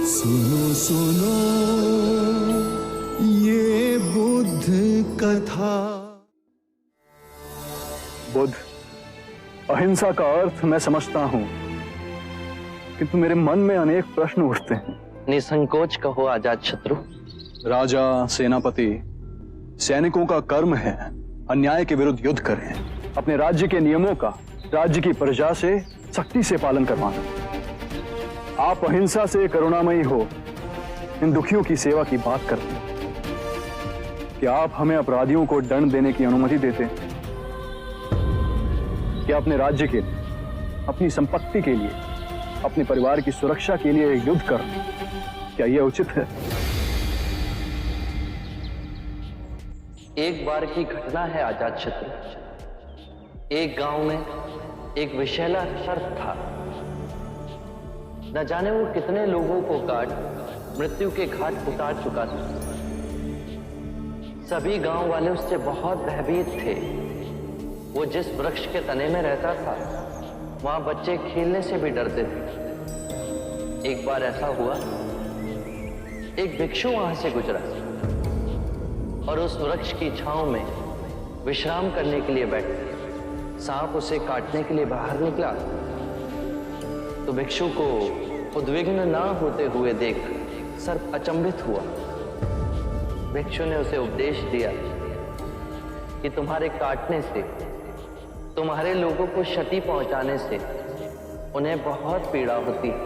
सुनो सुनो ये बुद्ध कथा। बुद्ध, अहिंसा का अर्थ मैं समझता हूं, किंतु मेरे मन में अनेक प्रश्न उठते हैं। निसंकोच कहो आजाद शत्रु। राजा, सेनापति, सैनिकों का कर्म है अन्याय के विरुद्ध युद्ध करें, अपने राज्य के नियमों का राज्य की प्रजा से सख्ती से पालन करवाना। आप अहिंसा से करुणामयी हो इन दुखियों की सेवा की बात करते हैं। क्या आप हमें अपराधियों को दंड देने की अनुमति देते हैं? क्या अपने राज्य के लिए, अपनी संपत्ति के लिए, अपने परिवार की सुरक्षा के लिए युद्ध करना, क्या यह उचित है? एक बार की घटना है आजाद शत्रु। एक गांव में एक विषैला सर्प था। न जाने वो कितने लोगों को काट मृत्यु के घाट उतार चुका था। सभी गांव वाले उससे बहुत भयभीत थे। वो जिस वृक्ष के तने में रहता था वहां बच्चे खेलने से भी डरते थे। एक बार ऐसा हुआ, एक भिक्षु वहां से गुजरा और उस वृक्ष की छांव में विश्राम करने के लिए बैठा। सांप उसे काटने के लिए बाहर निकला तो भिक्षु को उद्विग्न ना होते हुए देख सर्प अचंभित हुआ। भिक्षु ने उसे उपदेश दिया कि तुम्हारे काटने से, तुम्हारे लोगों को क्षति पहुंचाने से उन्हें बहुत पीड़ा होती है,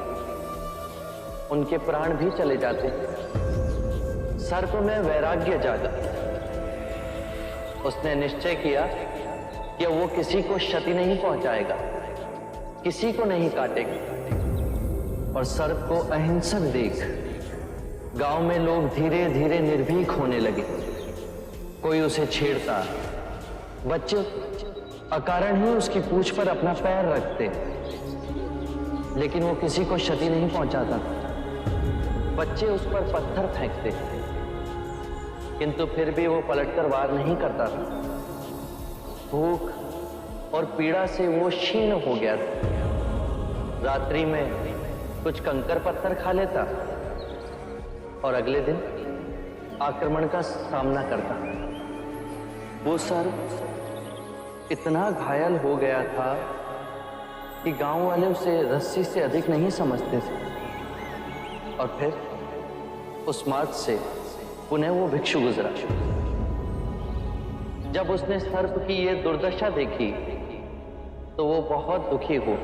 उनके प्राण भी चले जाते हैं। सर्प में वैराग्य जागा। उसने निश्चय किया कि वो किसी को क्षति नहीं पहुंचाएगा, किसी को नहीं काटेगा। और सर्प को अहिंसक देख गांव में लोग धीरे धीरे निर्भीक होने लगे। कोई उसे छेड़ता, बच्चे अकारण ही उसकी पूंछ पर अपना पैर रखते, लेकिन वो किसी को क्षति नहीं पहुंचाता। बच्चे उस पर पत्थर फेंकते, किंतु फिर भी वो पलटकर वार नहीं करता था। भूख और पीड़ा से वो क्षीण हो गया था। रात्रि में कुछ कंकर पत्थर खा लेता और अगले दिन आक्रमण का सामना करता। वो सर्प इतना घायल हो गया था कि गांव वाले उसे रस्सी से अधिक नहीं समझते थे। और फिर उस मार्ग से पुनः वो भिक्षु गुजरा। जब उसने सर्प की ये दुर्दशा देखी तो वो बहुत दुखी हो।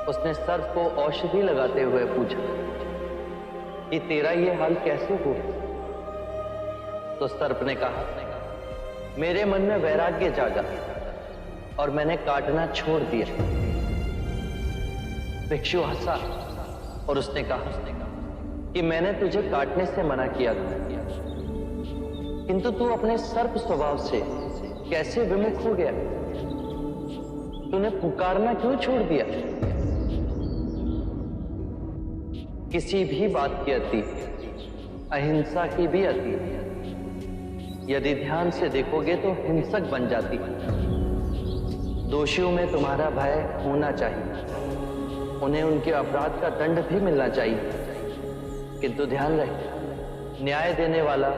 उसने सर्प को औषधि लगाते हुए पूछा कि तेरा ये हाल कैसे हो? तो सर्प ने कहा, मेरे मन में वैराग्य जागा और मैंने काटना छोड़ दिया। भिक्षु हंसा और उसने कहा कि मैंने तुझे काटने से मना किया था, किंतु तू अपने सर्प स्वभाव से कैसे विमुख हो गया? तूने पुकारना क्यों छोड़ दिया? किसी भी बात की अति अहिंसा की भी अति यदि ध्यान से देखोगे तो हिंसक बन जाती। दोषियों में तुम्हारा भय होना चाहिए, उन्हें उनके अपराध का दंड भी मिलना चाहिए, किंतु ध्यान रहे न्याय देने वाला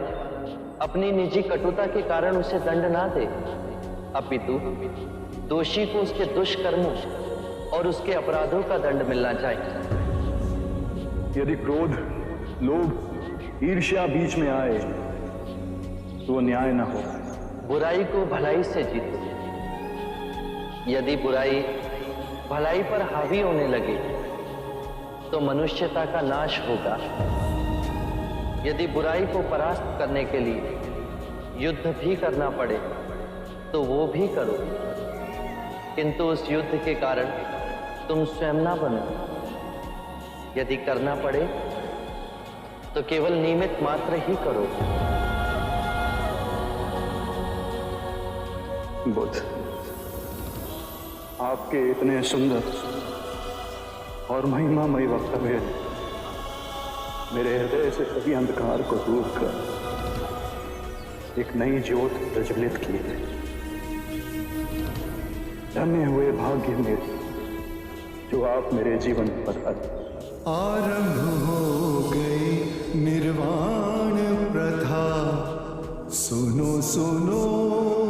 अपनी निजी कटुता के कारण उसे दंड ना दे, अपितु दोषी को उसके दुष्कर्मों और उसके अपराधों का दंड मिलना चाहिए। यदि क्रोध, लोभ, ईर्ष्या बीच में आए तो न्याय न हो। बुराई को भलाई से जीतो। यदि बुराई भलाई पर हावी होने लगे तो मनुष्यता का नाश होगा। यदि बुराई को परास्त करने के लिए युद्ध भी करना पड़े तो वो भी करो, किंतु उस युद्ध के कारण तुम स्वयं ना बनो। यदि करना पड़े तो केवल निमित्त मात्र ही करो। बुद्ध, आपके इतने सुंदर और महिमामयी वक्तव्य मेरे हृदय से सभी अंधकार को दूर कर एक नई ज्योत प्रज्वलित की है। धन्य हुए भाग्य मेरे जो आप मेरे जीवन पर आए। आरंभ हो गई निर्वाण प्रथा। सुनो सुनो